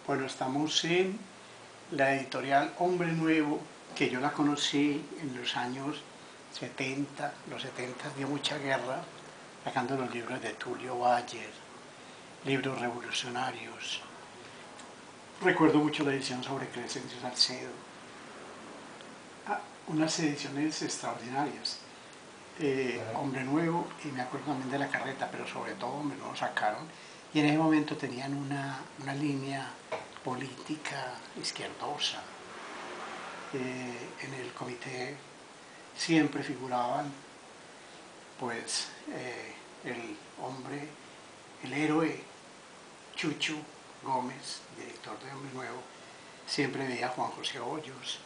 Bueno, estamos en la editorial Hombre Nuevo, que yo la conocí en los años 70, los 70 dio mucha guerra, sacando los libros de Tulio Bayer, libros revolucionarios. Recuerdo mucho la edición sobre Crescencio Salcedo, unas ediciones extraordinarias. Hombre Nuevo, y me acuerdo también de La Carreta, pero sobre todo Hombre Nuevo sacaron, y en ese momento tenían una línea política izquierdosa. En el comité siempre figuraban pues el héroe Chucho Gómez, director de Hombre Nuevo, siempre veía a Juan José Hoyos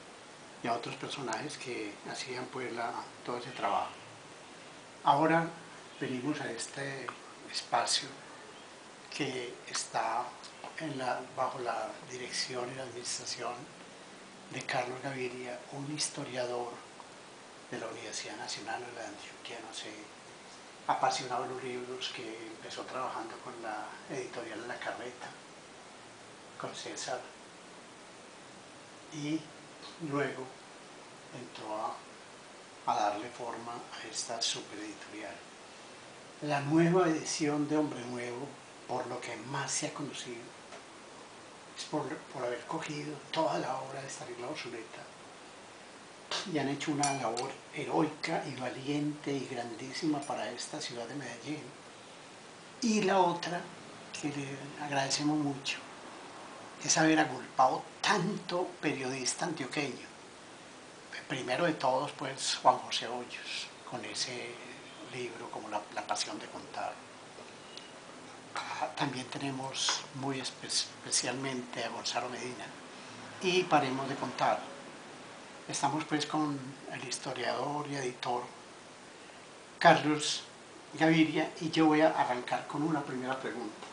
y a otros personajes que hacían pues todo ese trabajo. Ahora venimos a este espacio que está bajo la dirección y la administración de Carlos Gaviria, un historiador de la Universidad Nacional de Antioquia, no sé, apasionado de los libros, que empezó trabajando con la editorial La Carreta, con César, y luego entró a darle forma a esta supereditorial. La nueva edición de Hombre Nuevo, por lo que más se ha conocido, es por haber cogido toda la obra de Estanislao Zuleta y han hecho una labor heroica y valiente y grandísima para esta ciudad de Medellín. Y la otra, que le agradecemos mucho, es haber agolpado tanto periodista antioqueño. Primero de todos, pues, Juan José Hoyos, con ese libro como La pasión de contar. También tenemos muy especialmente a Gonzalo Medina. Y paremos de contar. Estamos pues con el historiador y editor Carlos Gaviria, y yo voy a arrancar con una primera pregunta.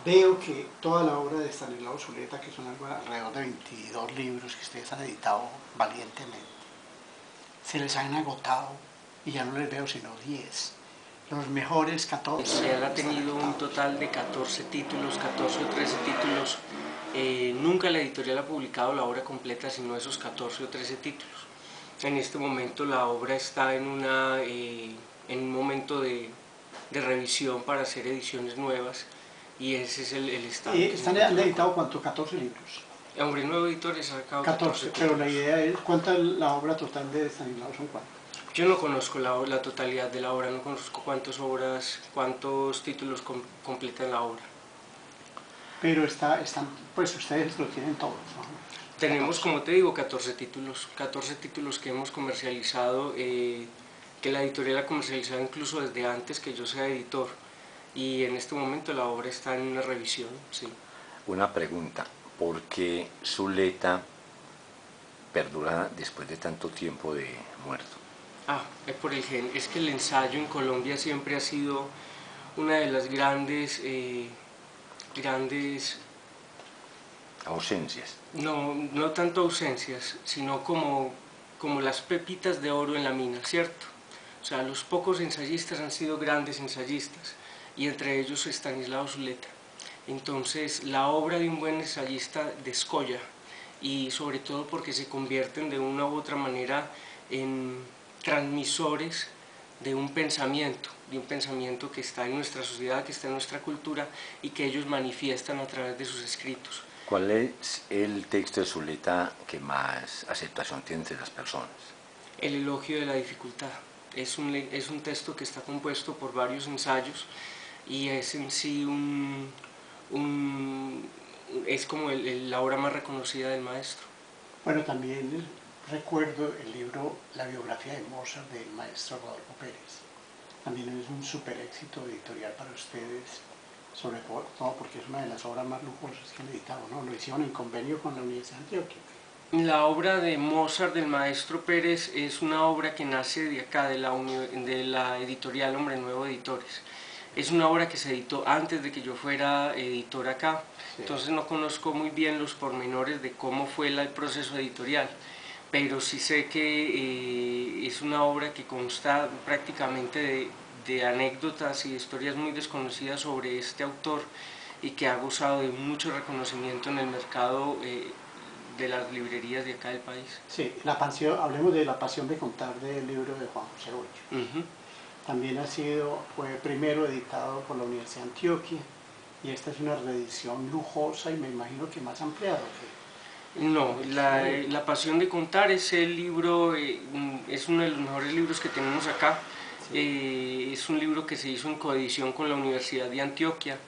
Veo que toda la obra de Estanislao Zuleta, que son alrededor de 22 libros que ustedes han editado valientemente, se les han agotado y ya no les veo sino 10. Los mejores 14. Él ha tenido un total de 14 títulos, 14 o 13 títulos. Nunca la editorial ha publicado la obra completa, sino esos 14 o 13 títulos. En este momento la obra está en un momento de revisión para hacer ediciones nuevas, y ese es el estado. ¿Han editado cuántos? 14 libros. Hombre Nuevo Editores ha sacado 14 pero la idea es, ¿cuánta es la obra total de Estanislao? ¿Son cuántos? Yo no conozco la totalidad de la obra, no conozco cuántos títulos completan la obra. Pero pues ustedes lo tienen todos, ¿no? Tenemos, como te digo, 14 títulos que hemos comercializado, que la editorial ha comercializado incluso desde antes que yo sea editor, y en este momento la obra está en una revisión, sí. Una pregunta, ¿por qué Zuleta perdura después de tanto tiempo de muerto? Por el gen. Es que el ensayo en Colombia siempre ha sido una de las grandes ausencias. No tanto ausencias, sino como las pepitas de oro en la mina, ¿cierto? O sea, los pocos ensayistas han sido grandes ensayistas, y entre ellos Estanislao Zuleta. Entonces, la obra de un buen ensayista descolla, y sobre todo porque se convierten de una u otra manera en transmisores de un pensamiento que está en nuestra sociedad, que está en nuestra cultura, y que ellos manifiestan a través de sus escritos. ¿Cuál es el texto de Zuleta que más aceptación tiene entre las personas? El elogio de la dificultad. Es un texto que está compuesto por varios ensayos, y es en sí es como la obra más reconocida del maestro. Bueno, también recuerdo el libro La biografía de Mozart del maestro Rodolfo Pérez. También es un super éxito editorial para ustedes, sobre todo porque es una de las obras más lujosas que han editado, ¿no? Lo hicieron en convenio con la Universidad de Antioquia. La obra de Mozart del maestro Pérez es una obra que nace de acá, de la editorial Hombre Nuevo Editores. Es una obra que se editó antes de que yo fuera editor acá, sí. Entonces no conozco muy bien los pormenores de cómo fue el proceso editorial, pero sí sé que es una obra que consta prácticamente de anécdotas y historias muy desconocidas sobre este autor, y que ha gozado de mucho reconocimiento en el mercado de las librerías de acá del país. Sí, hablemos de La pasión de contar del libro de Juan José Hoyos. También fue primero editado por la Universidad de Antioquia, y esta es una reedición lujosa y me imagino que más ampliada. No, la pasión de contar es el libro, es uno de los mejores libros que tenemos acá. Sí. Es un libro que se hizo en coedición con la Universidad de Antioquia,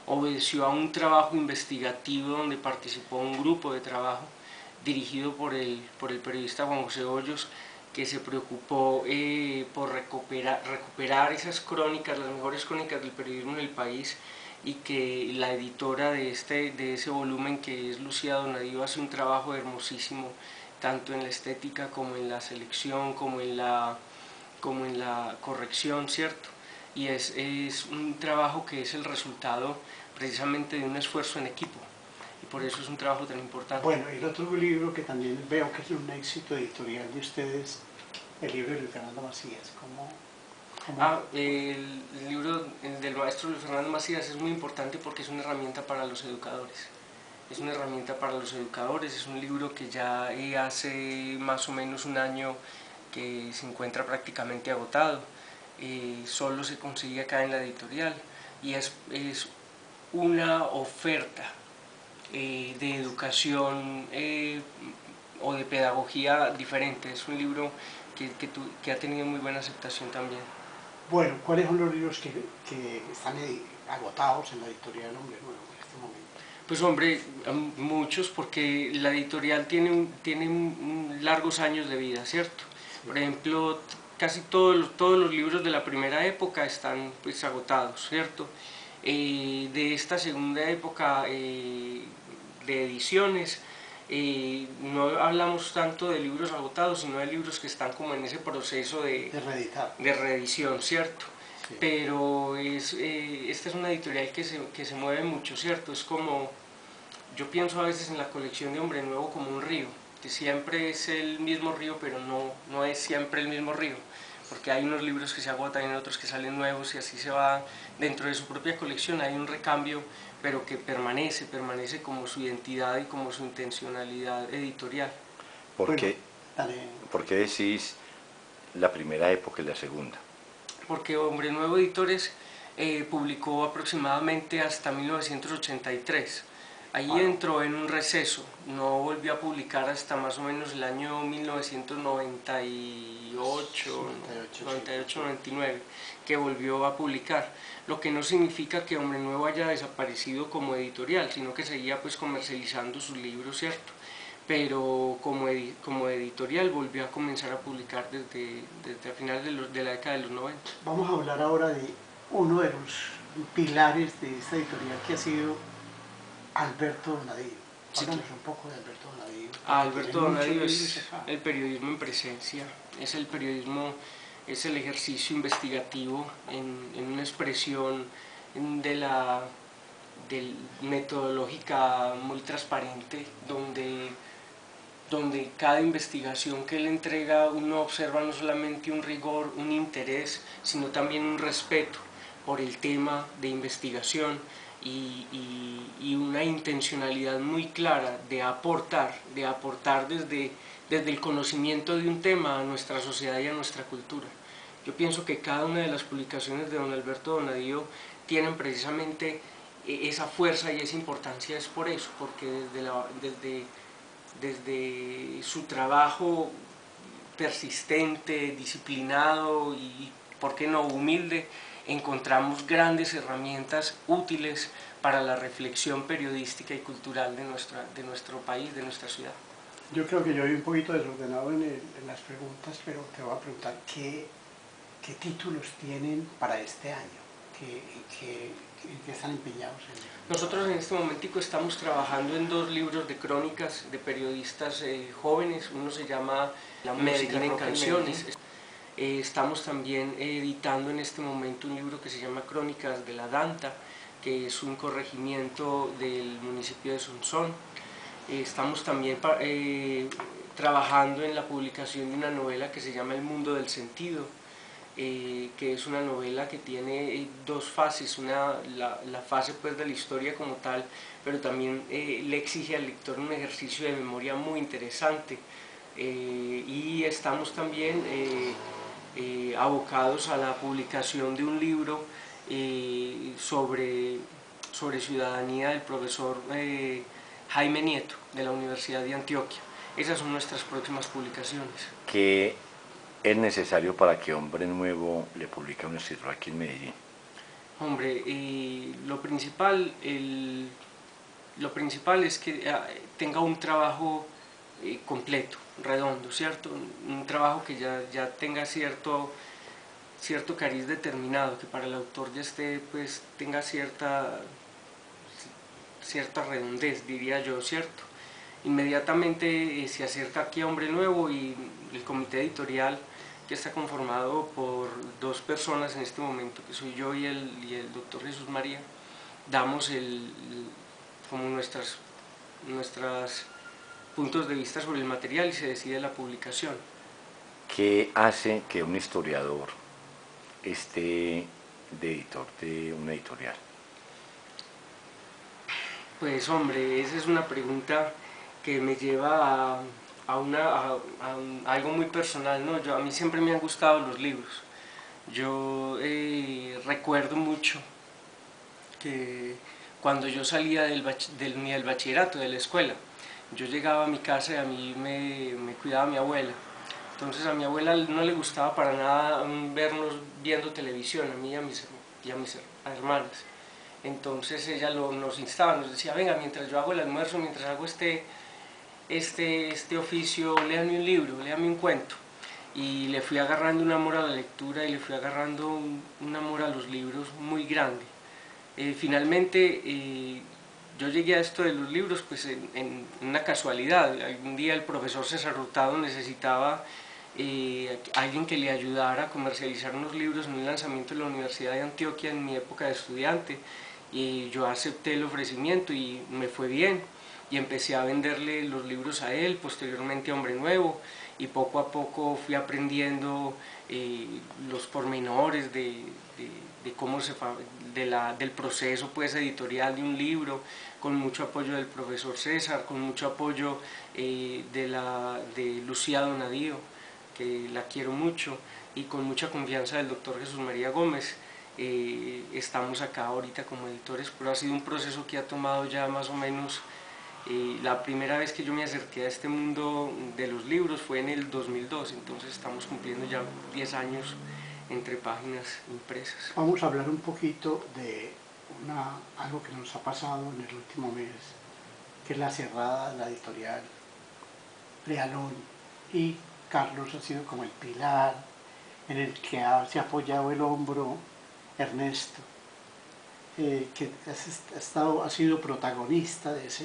obedeció a un trabajo investigativo donde participó un grupo de trabajo dirigido por el periodista Juan José Hoyos, que se preocupó por recuperar esas crónicas, las mejores crónicas del periodismo en el país, y que la editora de ese volumen, que es Lucía Donadío, hace un trabajo hermosísimo, tanto en la estética como en la selección, como en la corrección, ¿cierto? Y es un trabajo que es el resultado precisamente de un esfuerzo en equipo, y por eso es un trabajo tan importante. Bueno, y el otro libro que también veo que es un éxito editorial de ustedes, el libro de Luis Fernando Macías. El libro del maestro Luis Fernando Macías es muy importante porque es una herramienta para los educadores. Es una herramienta para los educadores, es un libro que ya hace más o menos un año que se encuentra prácticamente agotado. Solo se consigue acá en la editorial, y es una oferta de educación o de pedagogía diferente. Es un libro que ha tenido muy buena aceptación también. Bueno, ¿cuáles son los libros que están agotados en la editorial Hombre Nuevo en este momento? Pues hombre, muchos, porque la editorial tiene largos años de vida, ¿cierto? Sí. Por ejemplo, casi todos los libros de la primera época están pues agotados, ¿cierto? De esta segunda época de ediciones, no hablamos tanto de libros agotados, sino de libros que están como en ese proceso de reedición, ¿cierto? Sí. Pero esta es una editorial que se mueve mucho, ¿cierto? Es como, yo pienso a veces en la colección de Hombre Nuevo como un río, que siempre es el mismo río, pero no es siempre el mismo río, porque hay unos libros que se agotan, hay otros que salen nuevos, y así se va dentro de su propia colección. Hay un recambio, pero que permanece como su identidad y como su intencionalidad editorial. ¿Por qué decís la primera época y la segunda? Porque Hombre Nuevo Editores publicó aproximadamente hasta 1983. Ahí entró en un receso, no volvió a publicar hasta más o menos el año 1998-99, que volvió a publicar, lo que no significa que Hombre Nuevo haya desaparecido como editorial, sino que seguía pues comercializando sus libros, ¿cierto? Pero como editorial volvió a comenzar a publicar desde a finales de la década de los 90. Vamos a hablar ahora de uno de los pilares de esta editorial, que ha sido Alberto Donadío. Háblanos un poco de Alberto Donadío. Alberto Donadío es el periodismo en presencia, es el periodismo, es el ejercicio investigativo en una expresión metodológica muy transparente, donde cada investigación que él entrega uno observa no solamente un rigor, un interés, sino también un respeto por el tema de investigación, y una intencionalidad muy clara de aportar desde el conocimiento de un tema a nuestra sociedad y a nuestra cultura. Yo pienso que cada una de las publicaciones de don Alberto Donadío tienen precisamente esa fuerza y esa importancia. Es por eso, porque desde su trabajo persistente, disciplinado y, ¿por qué no, humilde, encontramos grandes herramientas útiles para la reflexión periodística y cultural de nuestro país, de nuestra ciudad. Yo creo que yo voy un poquito desordenado en las preguntas, pero te voy a preguntar qué títulos tienen para este año, qué están empeñados en. Nosotros en este momentico estamos trabajando en 2 libros de crónicas de periodistas jóvenes. Uno se llama Medellín en Canciones. Estamos también editando en este momento un libro que se llama Crónicas de la Danta, que es un corregimiento del municipio de Sonsón. Estamos también trabajando en la publicación de una novela que se llama El Mundo del Sentido, que es una novela que tiene dos fases, la fase pues de la historia como tal, pero también le exige al lector un ejercicio de memoria muy interesante, y estamos también abocados a la publicación de un libro sobre ciudadanía del profesor Jaime Nieto de la Universidad de Antioquia. Esas son nuestras próximas publicaciones. ¿Qué es necesario para que Hombre Nuevo le publique a un escritor aquí en Medellín? Hombre, lo principal es que tenga un trabajo completo, redondo, ¿cierto? Un trabajo que ya tenga cierto cariz determinado, que para el autor ya pues tenga cierta redondez, diría yo, ¿cierto? Inmediatamente se acerca aquí a Hombre Nuevo y el comité editorial, que está conformado por dos personas en este momento, que soy yo y el doctor Jesús María, damos como nuestras puntos de vista sobre el material y se decide la publicación. ¿Qué hace que un historiador esté de editor de una editorial? Pues hombre, esa es una pregunta que me lleva a algo muy personal, ¿no? A mí siempre me han gustado los libros. Yo recuerdo mucho que cuando yo salía del bachillerato, de la escuela, yo llegaba a mi casa y a mí me cuidaba mi abuela. Entonces a mi abuela no le gustaba para nada vernos viendo televisión, a mí y a mis hermanas. Entonces ella nos instaba, nos decía, venga, mientras yo hago el almuerzo, mientras hago este oficio, léame un libro, léame un cuento. Y le fui agarrando un amor a la lectura y le fui agarrando un amor a los libros muy grande. Finalmente yo llegué a esto de los libros pues en una casualidad. Algún día el profesor César Hurtado necesitaba alguien que le ayudara a comercializar unos libros en un lanzamiento de la Universidad de Antioquia en mi época de estudiante, y yo acepté el ofrecimiento y me fue bien y empecé a venderle los libros a él, posteriormente a Hombre Nuevo, y poco a poco fui aprendiendo los pormenores del proceso pues editorial de un libro, con mucho apoyo del profesor César, con mucho apoyo de Lucía Donadío, que la quiero mucho, y con mucha confianza del doctor Jesús María Gómez. Estamos acá ahorita como editores, pero ha sido un proceso que ha tomado ya más o menos, la primera vez que yo me acerqué a este mundo de los libros fue en el 2002, entonces estamos cumpliendo ya 10 años entre páginas impresas. Vamos a hablar un poquito de algo que nos ha pasado en el último mes, que es la cerrada de la editorial Realón, y Carlos ha sido como el pilar en el que se ha apoyado el hombro Ernesto, que ha sido protagonista de esa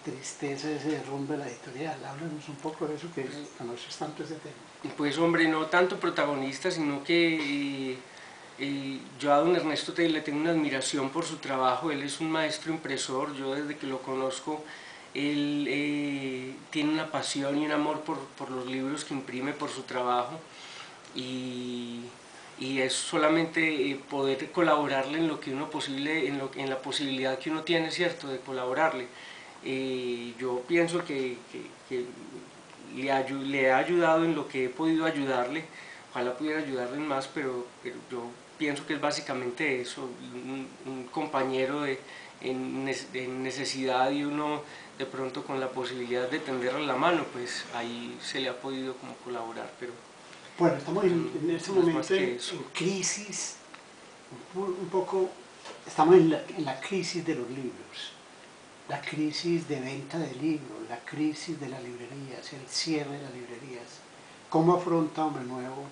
tristeza, de ese derrumbe de la editorial. Háblanos un poco de eso, que conoces tanto ese tema. Pues hombre, no tanto protagonista, sino que yo a don Ernesto le tengo una admiración por su trabajo. Él es un maestro impresor. Yo desde que lo conozco, él tiene una pasión y un amor por los libros que imprime, por su trabajo, y es solamente poder colaborarle en lo que uno posible, en la posibilidad que uno tiene, ¿cierto?, de colaborarle. Yo pienso que le he ayudado en lo que he podido ayudarle. Ojalá pudiera ayudarle en más, pero yo pienso que es básicamente eso, un compañero en necesidad, y uno de pronto con la posibilidad de tenderle la mano, pues ahí se le ha podido como colaborar. Pero bueno, estamos en este momento en crisis, un poco, estamos en la crisis de los libros, la crisis de venta de libros, la crisis de las librerías, el cierre de las librerías. ¿Cómo afronta Hombre Nuevo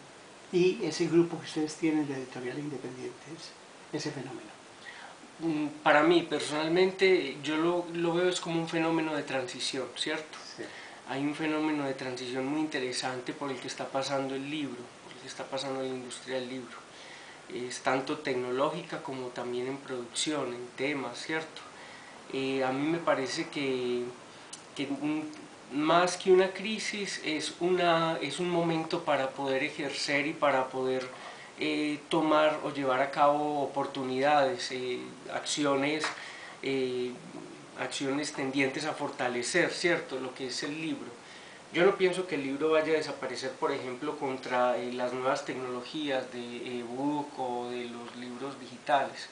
y ese grupo que ustedes tienen de editoriales independientes ese fenómeno? Para mí, personalmente, yo lo veo es como un fenómeno de transición, ¿cierto? Sí. Hay un fenómeno de transición muy interesante por el que está pasando el libro, por el que está pasando la industria del libro. Es tanto tecnológica como también en producción, en temas, ¿cierto? A mí me parece que más que una crisis, es un momento para poder ejercer y para poder tomar o llevar a cabo oportunidades, acciones, acciones tendientes a fortalecer, ¿cierto?, lo que es el libro. Yo no pienso que el libro vaya a desaparecer, por ejemplo, contra las nuevas tecnologías de ebook o de los libros digitales.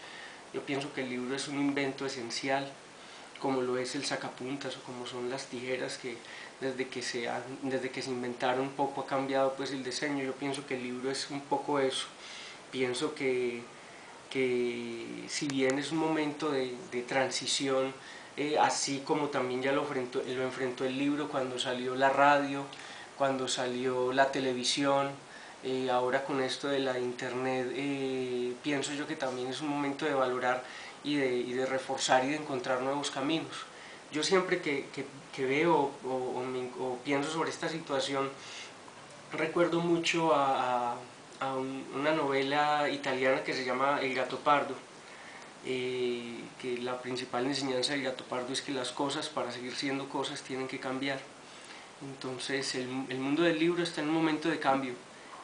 Yo pienso que el libro es un invento esencial, como lo es el sacapuntas o como son las tijeras, que desde que se inventaron un poco ha cambiado pues el diseño. Yo pienso que el libro es un poco eso. Pienso que si bien es un momento de transición, así como también ya lo enfrentó el libro cuando salió la radio, cuando salió la televisión, ahora con esto de la internet, pienso yo que también es un momento de valorar y de reforzar y de encontrar nuevos caminos. Yo siempre que veo o pienso sobre esta situación, recuerdo mucho a una novela italiana que se llama El Gattopardo, que la principal enseñanza del Gattopardo es que las cosas, para seguir siendo cosas, tienen que cambiar. Entonces el mundo del libro está en un momento de cambio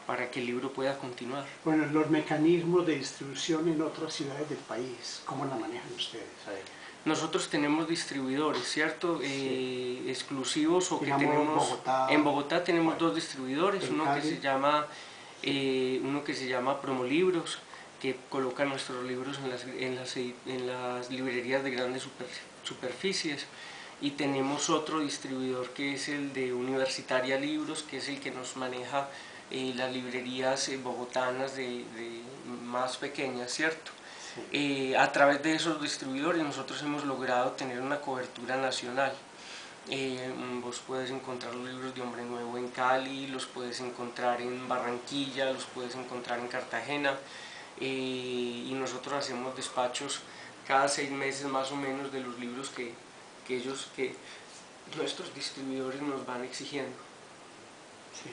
para que el libro pueda continuar. Bueno, los mecanismos de distribución en otras ciudades del país, ¿cómo la manejan ustedes? Nosotros tenemos distribuidores, ¿cierto? Sí. Exclusivos, o digamos, que tenemos... En Bogotá tenemos dos distribuidores, uno que se llama Promolibros, que coloca nuestros libros en las librerías de grandes superficies, y tenemos otro distribuidor que es el de Universitaria Libros, que es el que nos maneja las librerías bogotanas más pequeñas, ¿cierto? Sí. A través de esos distribuidores nosotros hemos logrado tener una cobertura nacional. Vos puedes encontrar los libros de Hombre Nuevo en Cali, los puedes encontrar en Barranquilla, los puedes encontrar en Cartagena, y nosotros hacemos despachos cada 6 meses más o menos de los libros que nuestros distribuidores nos van exigiendo. Sí.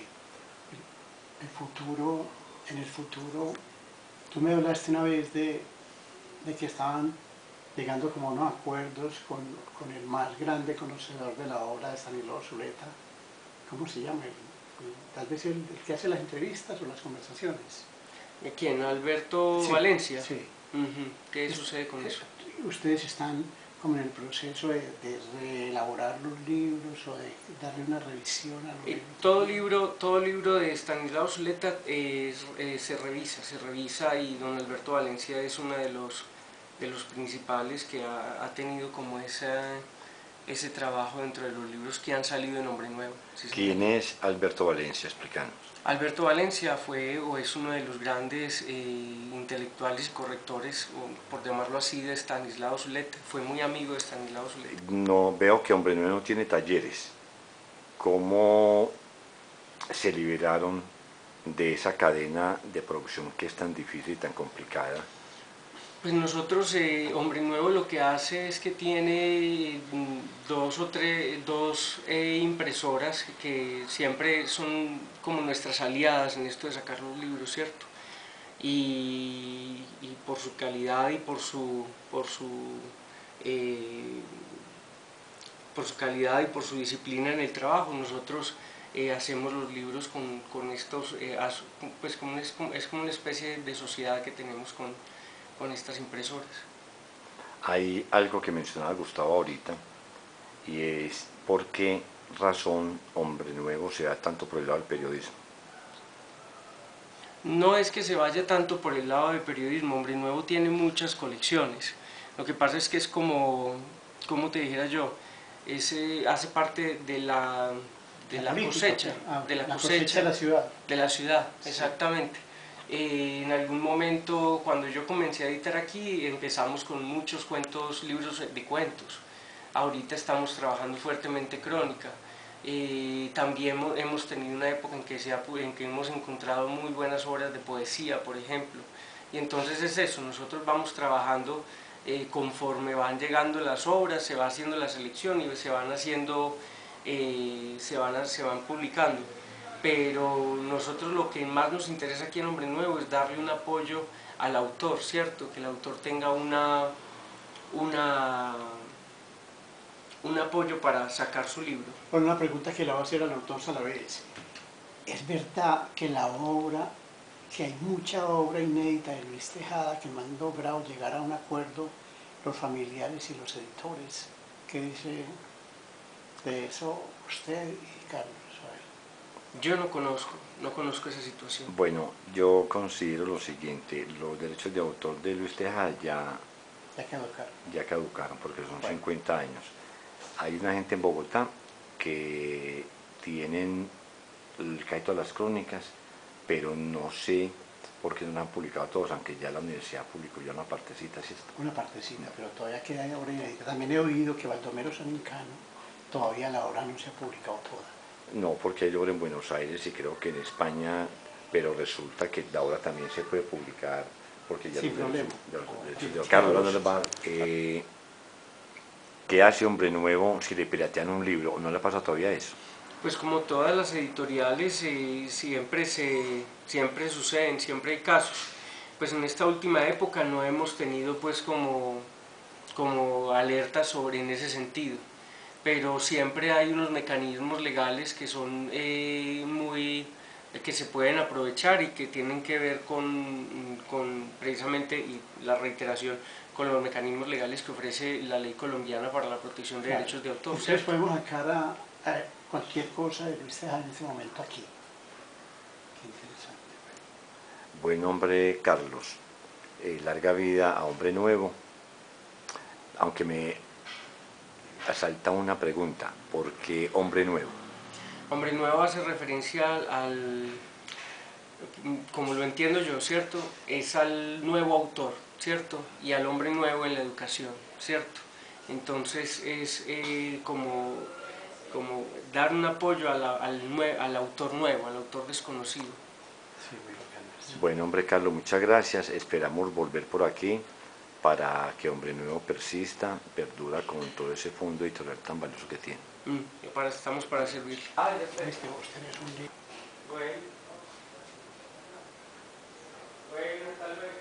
En el futuro, tú me hablaste una vez de que estaban llegando como unos acuerdos con el más grande conocedor de la obra de Estanislao Zuleta. ¿Cómo se llama? Tal vez el que hace las entrevistas o las conversaciones. ¿Quién? ¿Alberto Valencia? Sí. ¿Qué sucede con eso? Ustedes están como en el proceso de reelaborar los libros o de darle una revisión a los libros. Todo libro de Estanislao Zuleta se revisa, y don Alberto Valencia es uno de los principales que ha tenido como ese trabajo dentro de los libros que han salido en Hombre Nuevo. ¿Sí? ¿Quién es Alberto Valencia? Explícanos. Alberto Valencia fue o es uno de los grandes intelectuales y correctores, por llamarlo así, de Estanislao Zuleta. Fue muy amigo de Estanislao Zuleta. No veo que Hombre Nuevo no tiene talleres. ¿Cómo se liberaron de esa cadena de producción que es tan difícil y tan complicada? Pues nosotros, Hombre Nuevo lo que hace es que tiene dos impresoras que siempre son como nuestras aliadas en esto de sacar los libros, ¿cierto? Y por su calidad y por su calidad y por su disciplina en el trabajo, nosotros hacemos los libros con estos, pues es como una especie de sociedad que tenemos con estas impresoras. Hay algo que mencionaba Gustavo ahorita, y es por qué razón Hombre Nuevo se da tanto por el lado del periodismo. No es que se vaya tanto por el lado del periodismo. Hombre Nuevo tiene muchas colecciones. Lo que pasa es que es como te dijera yo, hace parte de la cosecha, de la cosecha de la ciudad. De la ciudad, sí. Exactamente. En algún momento, cuando yo comencé a editar aquí, empezamos con muchos libros de cuentos. Ahorita estamos trabajando fuertemente crónica. También hemos tenido una época en que hemos encontrado muy buenas obras de poesía, por ejemplo. Y entonces es eso, nosotros vamos trabajando conforme van llegando las obras, se va haciendo la selección y se van publicando. Pero nosotros lo que más nos interesa aquí en Hombre Nuevo es darle un apoyo al autor, ¿cierto? Que el autor tenga un apoyo para sacar su libro. Bueno, una pregunta que le voy a hacer al autor Salavés. ¿Es verdad que la obra, que hay mucha obra inédita de Luis Tejada que no han logrado llegar a un acuerdo los familiares y los editores? ¿Qué dice de eso usted y Carlos? A ver. Yo no conozco esa situación. Bueno, yo considero lo siguiente, los derechos de autor de Luis Tejada ya caducaron porque son 50 años. Hay una gente en Bogotá que tienen el crédito de las crónicas, pero no sé por qué no lo han publicado todos, aunque ya la universidad publicó ya una partecita, ¿cierto? Una partecita, pero todavía queda obra inédita. También he oído que Baldomero Sanincano, todavía la obra no se ha publicado toda. No, porque hay obra en Buenos Aires y creo que en España, pero resulta que la obra también se puede publicar, porque ya sin problema. Carlos, ¿qué hace Hombre Nuevo si le piratean un libro? ¿No le pasa todavía eso? Pues como todas las editoriales, siempre suceden, siempre hay casos. Pues en esta última época no hemos tenido pues como alertas en ese sentido, pero siempre hay unos mecanismos legales que son que se pueden aprovechar y que tienen que ver con precisamente, y la reiteración, con los mecanismos legales que ofrece la ley colombiana para la protección de derechos de autor. Ustedes podemos sacar a cualquier cosa de Luis Tejada en este momento aquí. Qué interesante. Buen hombre, Carlos. Larga vida a Hombre Nuevo. Aunque me asalta una pregunta, ¿por qué Hombre Nuevo? Hombre Nuevo hace referencia como lo entiendo yo, ¿cierto? Es al nuevo autor, ¿cierto? Y al hombre nuevo en la educación, ¿cierto? Entonces es como dar un apoyo al autor nuevo, al autor desconocido. Sí, muy bacano. Bueno, hombre, Carlos, muchas gracias. Esperamos volver por aquí para que Hombre Nuevo persista, perdura con todo ese fondo editorial tan valioso que tiene. Estamos para servir. Usted es un libro. Bueno, tal vez.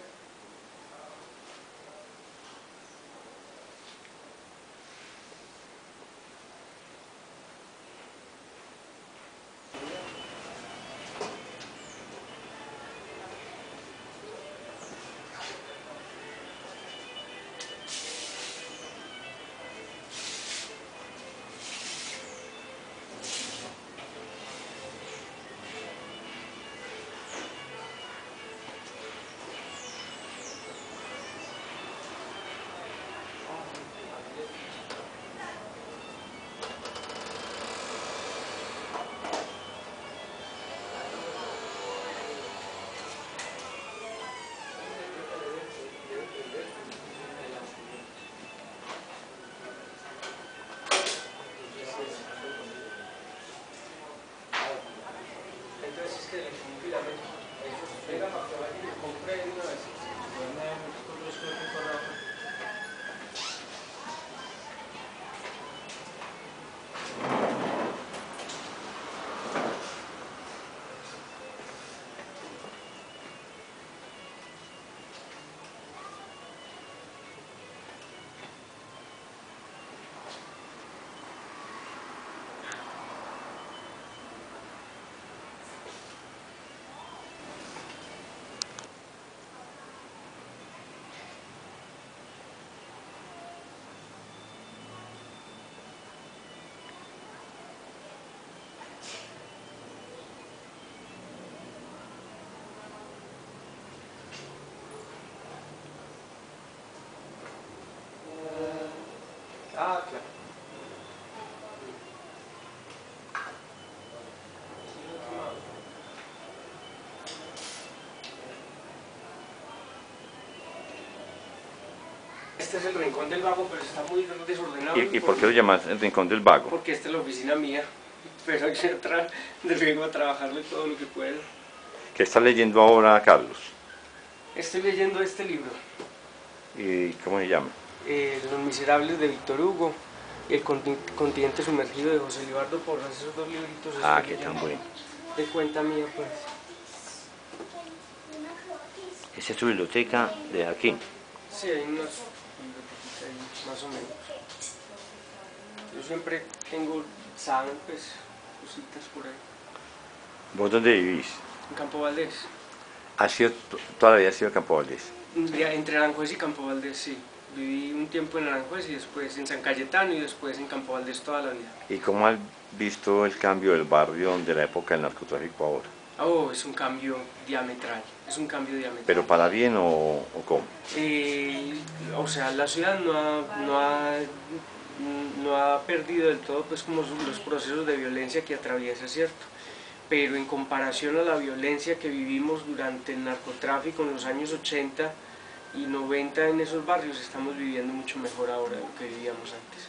Claro. Este es el Rincón del Vago, pero está muy desordenado. ¿Y por qué lo llamas el Rincón del Vago? Porque esta es la oficina mía, pero yo vengo a trabajarle todo lo que puedo. ¿Qué está leyendo ahora, Carlos? Estoy leyendo este libro. ¿Y cómo se llama? Los Miserables de Víctor Hugo y El Continente Sumergido de José Libardo Porras. Esos dos libritos. Ah, qué tan bueno. De cuenta mía, pues. ¿Esa es tu biblioteca de aquí? Sí, hay unas bibliotecas ahí, más o menos. Yo siempre tengo pues, cositas por ahí. ¿Vos dónde vivís? En Campo Valdés. ¿Toda la vida has sido en Campo Valdés? Entre Aranjuez y Campo Valdés, sí. Viví un tiempo en Aranjuez y después en San Cayetano y después en Campo Valdés toda la vida. ¿Y cómo has visto el cambio del barrio de la época del narcotráfico ahora? Oh, es un cambio diametral, es un cambio diametral. ¿Pero para bien o cómo? O sea, la ciudad no ha perdido del todo pues como los procesos de violencia que atraviesa, ¿cierto? Pero en comparación a la violencia que vivimos durante el narcotráfico en los años 80 y 90 en esos barrios, estamos viviendo mucho mejor ahora de lo que vivíamos antes.